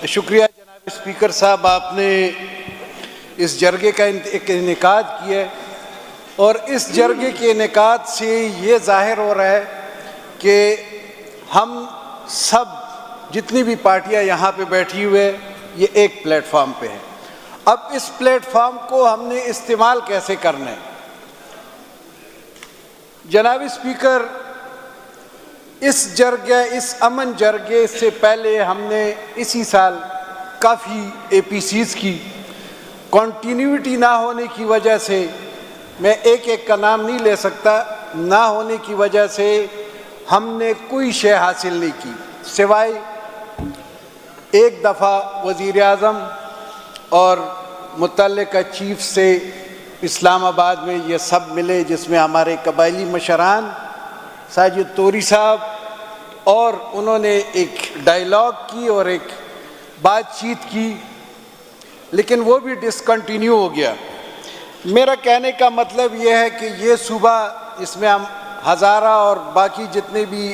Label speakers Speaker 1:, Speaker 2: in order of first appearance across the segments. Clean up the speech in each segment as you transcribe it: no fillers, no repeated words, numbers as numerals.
Speaker 1: شکریہ جناب اسپیکر صاحب، آپ نے اس جرگے کا ایک انعقاد کیا ہے اور اس جرگے کے انعقاد سے یہ ظاہر ہو رہا ہے کہ ہم سب جتنی بھی پارٹیاں یہاں پہ بیٹھی ہوئے یہ ایک پلیٹ فارم پہ ہیں۔ اب اس پلیٹ فارم کو ہم نے استعمال کیسے کرنا ہے؟ جناب اسپیکر، اس جرگے، اس امن جرگے سے پہلے ہم نے اسی سال کافی اے پی سیز کی، کنٹینیوٹی نہ ہونے کی وجہ سے میں ایک ایک کا نام نہیں لے سکتا، نہ ہونے کی وجہ سے ہم نے کوئی شے حاصل نہیں کی، سوائے ایک دفعہ وزیر اعظم اور متعلقہ چیف سے اسلام آباد میں یہ سب ملے، جس میں ہمارے قبائلی مشران ساجد توری صاحب، اور انہوں نے ایک ڈائیلاگ کی اور ایک بات چیت کی، لیکن وہ بھی ڈسکنٹینیو ہو گیا۔ میرا کہنے کا مطلب یہ ہے کہ یہ صوبہ، اس میں ہم ہزارہ اور باقی جتنے بھی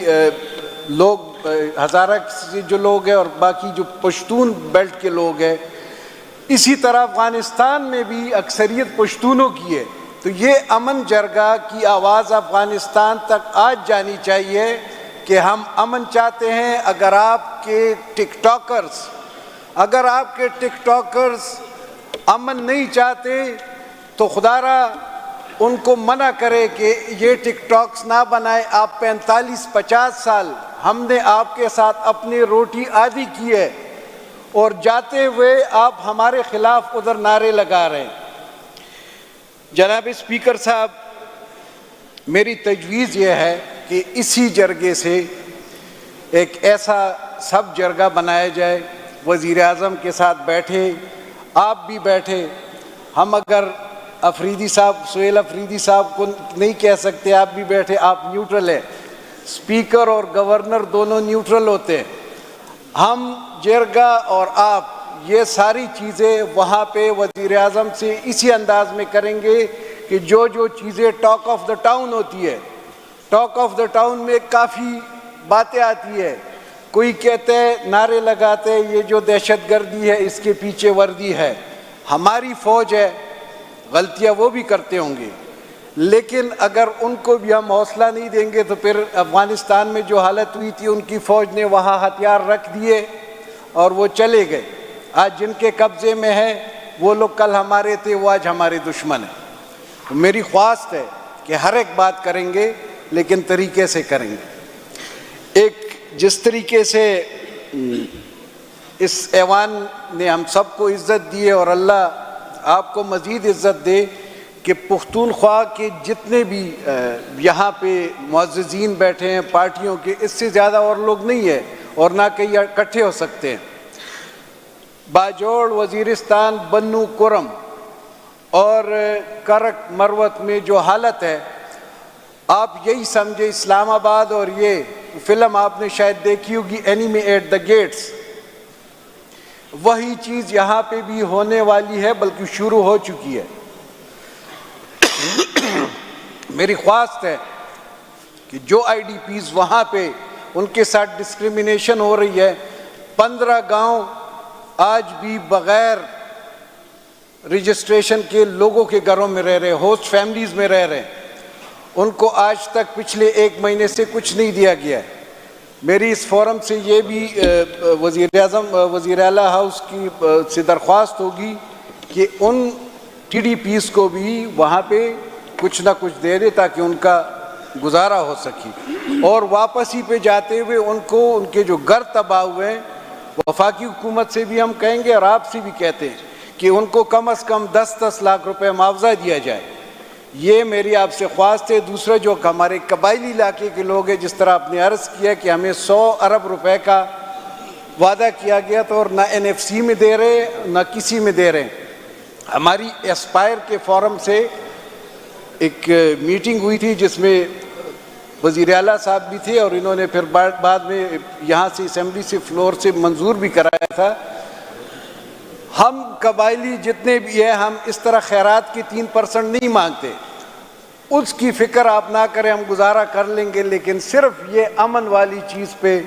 Speaker 1: لوگ، ہزارہ سے جو لوگ ہیں اور باقی جو پشتون بیلٹ کے لوگ ہیں، اسی طرح افغانستان میں بھی اکثریت پشتونوں کی ہے، تو یہ امن جرگہ کی آواز افغانستان تک آج جانی چاہیے کہ ہم امن چاہتے ہیں۔ اگر آپ کے ٹک ٹاکرز امن نہیں چاہتے تو خدا را ان کو منع کرے کہ یہ ٹک ٹاکس نہ بنائے۔ آپ 45-50 سال ہم نے آپ کے ساتھ اپنی روٹی آدھی کی ہے اور جاتے ہوئے آپ ہمارے خلاف ادھر نعرے لگا رہے ہیں۔ جناب اسپیکر صاحب، میری تجویز یہ ہے کہ اسی جرگے سے ایک ایسا سب جرگہ بنایا جائے، وزیر اعظم کے ساتھ بیٹھے، آپ بھی بیٹھے، ہم اگر افریدی صاحب، سہیل افریدی صاحب کو نہیں کہہ سکتے، آپ بھی بیٹھے، آپ نیوٹرل ہیں، اسپیکر اور گورنر دونوں نیوٹرل ہوتے ہیں، ہم جرگہ اور آپ یہ ساری چیزیں وہاں پہ وزیر اعظم سے اسی انداز میں کریں گے کہ جو چیزیں ٹاک آف دا ٹاؤن ہوتی ہے، ٹاک آف دا ٹاؤن میں کافی باتیں آتی ہے، کوئی کہتے ہیں، نعرے لگاتے ہیں یہ جو دہشت گردی ہے اس کے پیچھے وردی ہے، ہماری فوج ہے، غلطیاں وہ بھی کرتے ہوں گے، لیکن اگر ان کو بھی ہم حوصلہ نہیں دیں گے تو پھر افغانستان میں جو حالت ہوئی تھی، ان کی فوج نے وہاں ہتھیار رکھ دیے اور وہ چلے گئے۔ آج جن کے قبضے میں ہے وہ لوگ کل ہمارے تھے، وہ آج ہمارے دشمن ہیں۔ میری خواست ہے کہ ہر ایک بات کریں گے لیکن طریقے سے کریں گے۔ ایک جس طریقے سے اس ایوان نے ہم سب کو عزت دی ہے، اور اللہ آپ کو مزید عزت دے کہ پختونخوا کے جتنے بھی یہاں پہ معززین بیٹھے ہیں پارٹیوں کے، اس سے زیادہ اور لوگ نہیں ہیں اور نہ کہیں اکٹھے ہو سکتے ہیں۔ باجوڑ، وزیرستان، بنو کرم اور کرک مروت میں جو حالت ہے، آپ یہی سمجھے اسلام آباد، اور یہ فلم آپ نے شاید دیکھی ہوگی اینیمی ایٹ دا گیٹس، وہی چیز یہاں پہ بھی ہونے والی ہے، بلکہ شروع ہو چکی ہے۔ میری خواست ہے کہ جو آئی ڈی پیز وہاں پہ ان کے ساتھ ڈسکریمنیشن ہو رہی ہے، 15 گاؤں آج بھی بغیر رجسٹریشن کے لوگوں کے گھروں میں رہ رہے، ہوسٹ فیملیز میں رہ رہے، ان کو آج تک پچھلے 1 مہینے سے کچھ نہیں دیا گیا ہے۔ میری اس فورم سے یہ بھی وزیر اعظم، وزیر اعلیٰ ہاؤس کی سے درخواست ہوگی کہ ان ٹی ڈی پیز کو بھی وہاں پہ کچھ نہ کچھ دے دے تاکہ ان کا گزارا ہو سکے، اور واپسی پہ جاتے ہوئے ان کو ان کے جو گھر تباہ ہوئے ہیں، وفاقی حکومت سے بھی ہم کہیں گے اور آپ سے بھی کہتے ہیں کہ ان کو کم از کم 10-10 لاکھ روپے معاوضہ دیا جائے۔ یہ میری آپ سے خواست ہے۔ دوسرے جو ہمارے قبائلی علاقے کے لوگ ہیں، جس طرح آپ نے عرض کیا کہ ہمیں 100 ارب روپے کا وعدہ کیا گیا تھا اور نہ این ایف سی میں دے رہے نہ کسی میں دے رہے۔ ہماری ایسپائر کے فورم سے ایک میٹنگ ہوئی تھی جس میں وزیر اعلیٰ صاحب بھی تھے، اور انہوں نے پھر بعد میں یہاں سے اسمبلی سے فلور سے منظور بھی کرایا تھا۔ ہم قبائلی جتنے بھی ہیں، ہم اس طرح خیرات کی 3% نہیں مانگتے، اس کی فکر آپ نہ کریں، ہم گزارا کر لیں گے، لیکن صرف یہ امن والی چیز پہ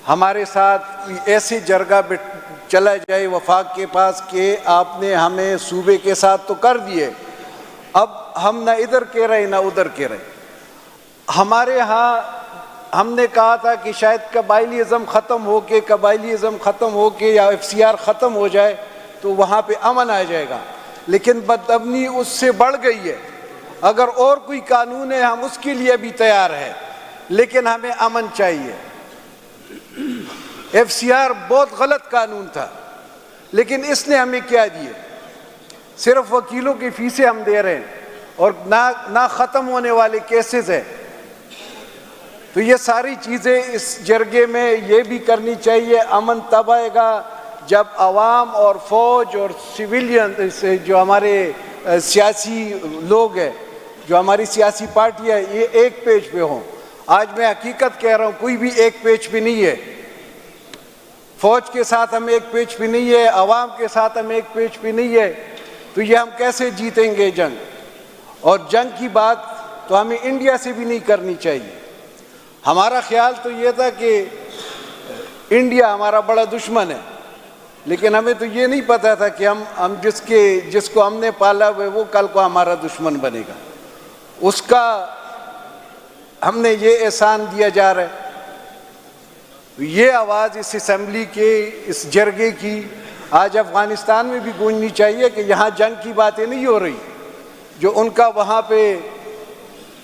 Speaker 1: ہمارے ساتھ ایسی جرگہ چلا جائے وفاق کے پاس کہ آپ نے ہمیں صوبے کے ساتھ تو کر دیے، اب ہم نہ ادھر کہہ رہے نہ ادھر کہہ رہے. ہمارے ہاں ہم نے کہا تھا کہ شاید قبائلیزم ختم ہو کے یا FCR ختم ہو جائے تو وہاں پہ امن آ جائے گا، لیکن بدامنی اس سے بڑھ گئی ہے. اگر اور کوئی قانون ہے ہم اس کے لیے بھی تیار ہیں، لیکن ہمیں امن چاہیے. FCR بہت غلط قانون تھا، لیکن اس نے ہمیں کیا دیے؟ صرف وکیلوں کی فیسیں ہم دے رہے ہیں اور نہ ختم ہونے والے کیسز ہیں. تو یہ ساری چیزیں اس جرگے میں یہ بھی کرنی چاہیے. امن تب آئے گا جب عوام اور فوج اور سویلین جو ہمارے سیاسی لوگ ہیں، جو ہماری سیاسی پارٹیاں یہ ایک پیج پہ ہوں. آج میں حقیقت کہہ رہا ہوں، کوئی بھی ایک پیج پہ نہیں ہے. فوج کے ساتھ ہم ایک پیج پہ نہیں ہے، عوام کے ساتھ ہم ایک پیج پہ نہیں ہے. تو یہ ہم کیسے جیتیں گے جنگ؟ اور جنگ کی بات تو ہمیں انڈیا سے بھی نہیں کرنی چاہیے. ہمارا خیال تو یہ تھا کہ انڈیا ہمارا بڑا دشمن ہے، لیکن ہمیں تو یہ نہیں پتا تھا کہ ہم جس کو ہم نے پالا ہوئے وہ کل کو ہمارا دشمن بنے گا. اس کا ہم نے یہ احسان دیا جا رہا ہے. یہ آواز اس اسمبلی کے، اس جرگے کی آج افغانستان میں بھی گونجنی چاہیے کہ یہاں جنگ کی باتیں نہیں ہو رہی. جو ان کا وہاں پہ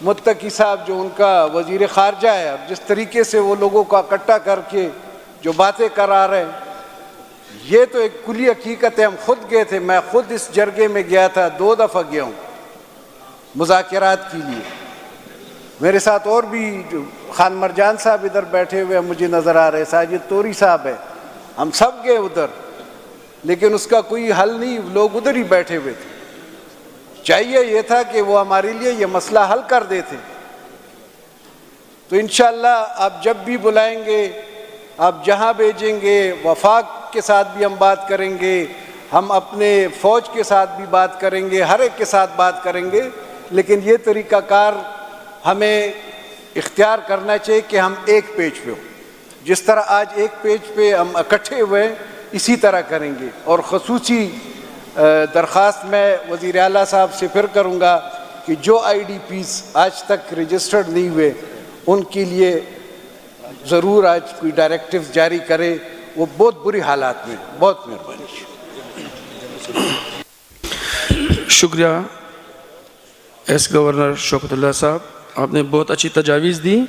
Speaker 1: متقی صاحب جو ان کا وزیر خارجہ ہے، جس طریقے سے وہ لوگوں کو اکٹھا کر کے جو باتیں کرا رہے ہیں، یہ تو ایک کلی حقیقت ہے. ہم خود گئے تھے، میں خود اس جرگے میں گیا تھا، 2 دفعہ گیا ہوں مذاکرات کے لیے. میرے ساتھ اور بھی جو خان مرجان صاحب ادھر بیٹھے ہوئے مجھے نظر آ رہے، ساجد توری صاحب ہے، ہم سب گئے ادھر، لیکن اس کا کوئی حل نہیں. لوگ ادھر ہی بیٹھے ہوئے تھے. چاہیے یہ تھا کہ وہ ہمارے لیے یہ مسئلہ حل کر دیتے. تو انشاءاللہ آپ جب بھی بلائیں گے، آپ جہاں بھیجیں گے، وفاق کے ساتھ بھی ہم بات کریں گے، ہم اپنے فوج کے ساتھ بھی بات کریں گے، ہر ایک کے ساتھ بات کریں گے. لیکن یہ طریقہ کار ہمیں اختیار کرنا چاہیے کہ ہم ایک پیج پہ ہوں. جس طرح آج ایک پیج پہ ہم اکٹھے ہوئے اسی طرح کریں گے. اور خصوصی درخواست میں وزیر اعلیٰ صاحب سے پھر کروں گا کہ جو IDPs آج تک رجسٹرڈ نہیں ہوئے ان کے لیے ضرور آج کوئی ڈائریکٹیوز جاری کرے. وہ بہت بری حالات میں. بہت مہربانی.
Speaker 2: شکریہ ایکس گورنر شوکت اللہ صاحب، آپ نے بہت اچھی تجاویز دی.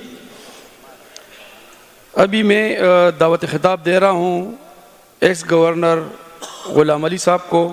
Speaker 2: ابھی میں دعوت خطاب دے رہا ہوں ایکس گورنر غلام علی صاحب کو.